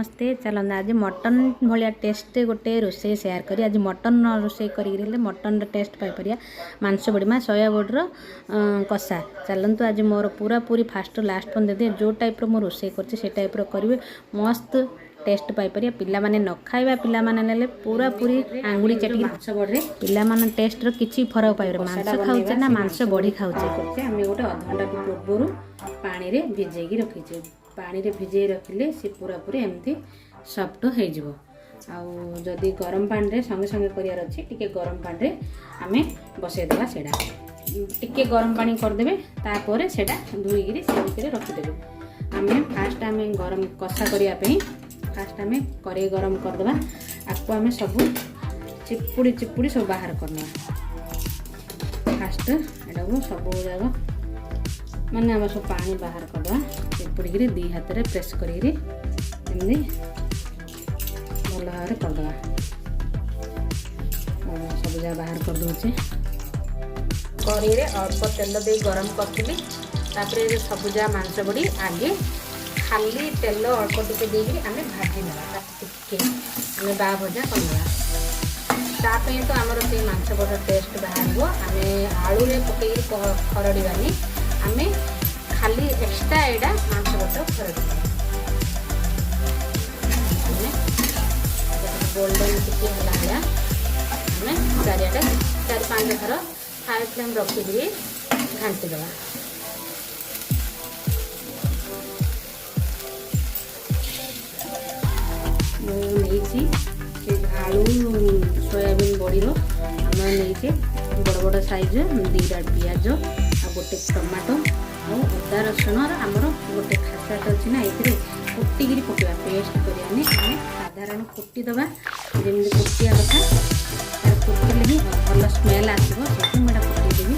नमस्ते। चलना आज मटन भाया टेस्ट गोटे रोषे सेयार करी। आज मटन रोषे करें मटन टेस्ट पाइपर मांस बड़ी सोया बड़ीर कषा। चलतु आज मोर पूरा पूरी फास्ट लास्ट पन दे जो टाइप मो रोषे कर टाइप करेंगे मस्त टेस्ट पाइपर। पिला माने न खाइबा पिला माने ले पूरा पूरी आंगुली चाटी मांस बड़ी पिला माने टेस्ट रो किछि फरक पाइबे। मांस खाउचे ना मांस बड़ी खाउचे आमे गोटे आधा घंटा पूर्व पानी रे भिजेकी रखीचे। पानी रे भिजे रखिले सी पूरा पूरी एमती सॉफ्ट हो जिवो। आउ जदि गरम पानी रे संगे संगे करियार अछि टिके गरम पानी रे आमे बसै देबा। सेडा टिके गरम पानी कर देबे तापर सेडा धुई गिरी से भितर रखि देबे। आमे फास्ट आमे गरम कषा करिया पे फास्ट आमे करे गरम कर देबा। आपको आमे सब चिपुड़ी चिपुड़ी सब बाहर करना। फास्ट एडा को सब जागा माने आम सब पानी बाहर करदे चिपुड़ी दी हाथ में प्रेस करी एमती भल भाव करदे। सब जगह बाहर कर दूचे। कढ़ी रे अल्प तेल दे गरम करी सब जगह मांस बड़ी आगे खाली तेल अल्प टिके देगी आम भाजी ना आम बा भजा करना। तापे तो आमर से मांस बड़ टेस्ट बाहर आम आलू रे पकई खरड़ानी आमे खाली एक्स्ट्रा एडा मांस बटर खरड़ी गोल्डन टिके हला आमे चारियाटा 4-5 थर हाई फ्लेम रखी दी घांटी देवा। आलू सोयाबीन बड़ीर आम नहीं बड़ बड़ साइज 2टा पियाज आ गोटे टमाटो और अदा रसुण आमर गोटे खासाट अच्छी ना ये कुटिकी पकड़ा पेस्ट करानी आम साधारण कुटीदबा जमी कुटिया कथा तार कुटिले ही भल स्मेल आसो से कुटीदेवी।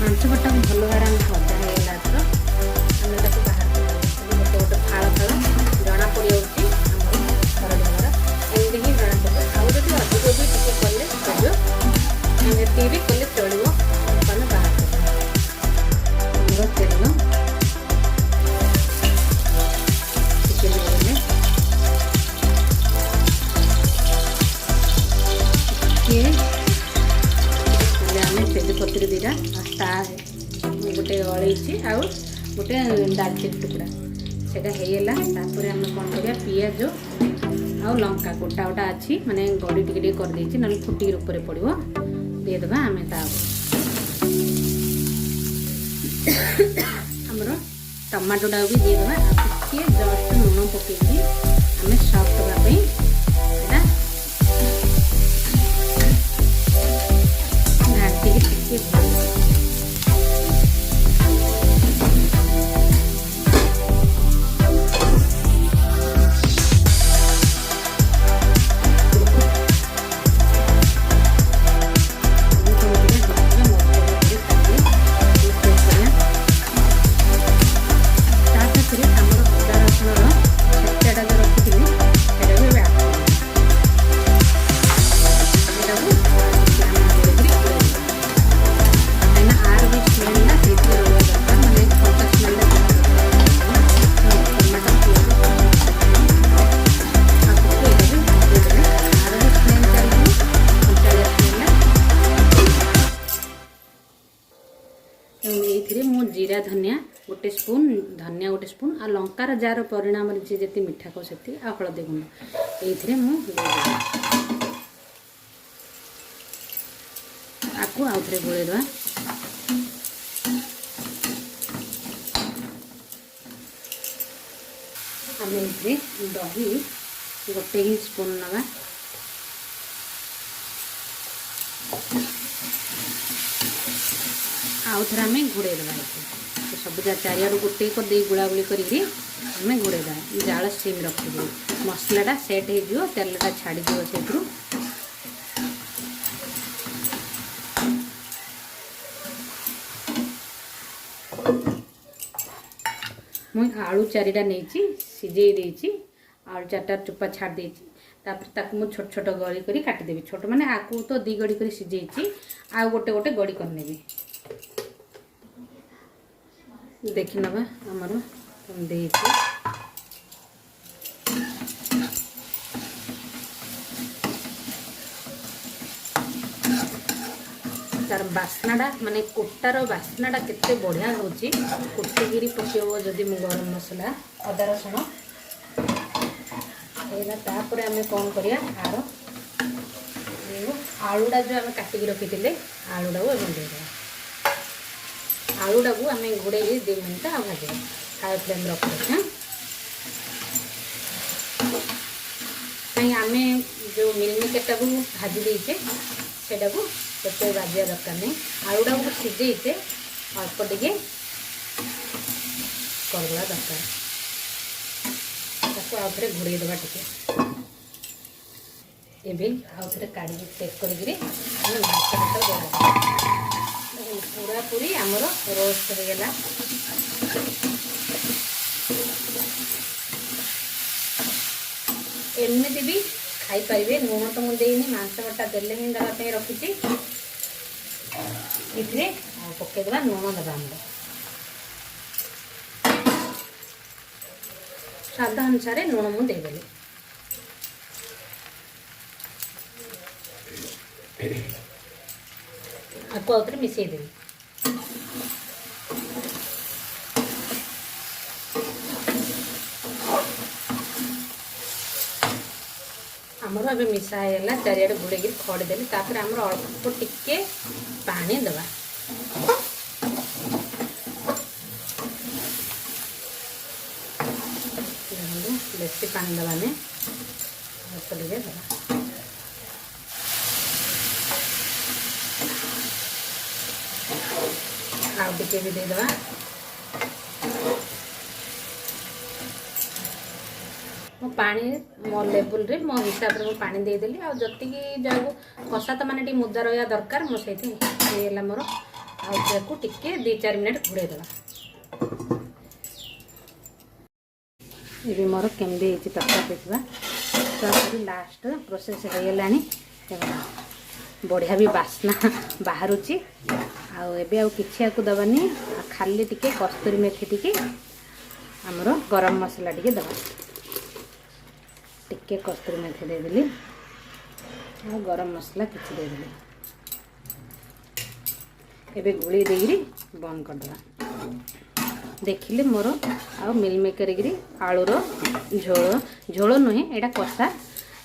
मांस बटा भल भार भजा होगा तो आम बाहर गोटे गोटे फाड़ फाड़ जना पड़ जाऊँगी खरड़ार एमती ही जना पड़े। आउ जब अधिक भी टे कले चलो एति भी कले चलो मैंने बाहर तेल आम तेजपत्र 2टा गोटे अलैची आ गोटे दालचीनी टुकड़ा सेटा होगा। तापर आम कौन करिया पियाज आ लंका गोटा गोटा अच्छी माने गड़ी टिके कर देछि न फुटी ऊपर पड़ो देदेबा। आम आमर टमाटोटा भी देदेबा टिके जस्ट लुण पकईकि आम सॉफ्ट होगापी घाटी टिके जीरा धनिया गोटे स्पून धनिया गोटे स्पून आ लंकार जार परिणाम जी जी मीठा खाओ से आ हलदी गुंड ये आपको आउ थे गोलेदवा। आम ये दही गोटे ही स्पून नवा आउ थे आम घोड़े देवा। सब जा चारियाड़ गोटे कर गुलागुली करें घोड़े देवा। जाल सिम रखिए मसलाटा सेट हो तेलटा छाड़ से मुई आलू 4टा नहीं सिझे देती आलू 4टा चोपा छाड़ देती तापर छोट छोट गड़ी कर काटिदेवी। छोट माने आकू तो 2 गड़ी कर सिझे आ गोटे गोटे गड़ी करनेबी। देखी नवा आमर ଦେଇଛି। तार बास्नाटा माने कुटार बास्नाटा केते बढ़िया होची। कुटिगिरी पकेइबो जदि मु गरम मसला अदा रसुण एला तापर आमे कोन करिया आरो आलूडा जो आमे काटिकी रखिथिले आलूडा को एबे दे देबा। आलूडा को आमे घोड़ेई 2 मिनिट आ भाजिबा हाई फ्लेम रखिबा। हां आमे जो मिलमिकरटा को भाजी देइछे सेटा को तो बाजिया दरकार नहीं। आलूटा को सीझे अल्प टे करवा दरकार ताको आउे घोड़े देवा टे आउे काढ़ी चेक कर पूरा पूरी आमर रोस्ट हो गला। एमती भी खाई पारे लुण तो मुझे मांस बटा देले ही देवाई रखी ये पकईदेवा लुण दबा स्वाद अनुसार लुण मुदेदेली आपको आउे मिसईदेवी। आमर अभी मिसाईगला चारिड़े घोड़े खड़देली तापर आमर अल्प टिके पानी दबा। बेसी पानी दबाने अल्प टिके दबा। आउ टिके भी देदेबा। मो पानी मो लेवल रे मो हिसाब रे मो पानी देदेली आ जति जाऊ कषा तो माने मुदा रहा दरकार मो सेठी मोर आउ टिके 2-4 मिनट घोड़े देवा। ये मोर केमदी तरकारी देखा तरकारी लास्ट प्रोसेस हो गलानी बढ़िया भी बास्ना बाहरुची। आउ किछि आकु दबानी खाली टिके कस्तूरी मेथी टिके आमर गरम मसला टिके दबा। टिके कस्तूरी मेथी देदेली और गरम मसला किछि देदेली एबे गुली देगिरी बंद कर देबा। देखिले मोर आ मिलमेकर आलूर झोल झोल नुहे एटा कषा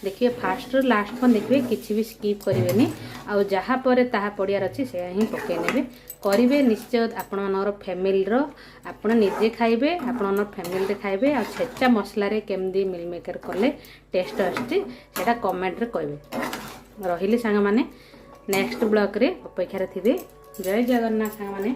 देखिए फास्ट रू लास्ट पन देखिए किसी भी स्किप करेंगे आउ जहाँ पर ताहा पड़ियार अच्छी से ही पकई ने करेंगे निश्चय आपण मनर फैमिली आपण निजे खाइबे आपण फैमिली खाइबे आ छेचा मसला केमदी मिलमेकर कले टेस्ट आसटा कमेंट रे कहबे। रही सांग माने नेक्स्ट ब्लॉग रे अपेक्षा रे थिबे। जय जगन्नाथ सांग माने।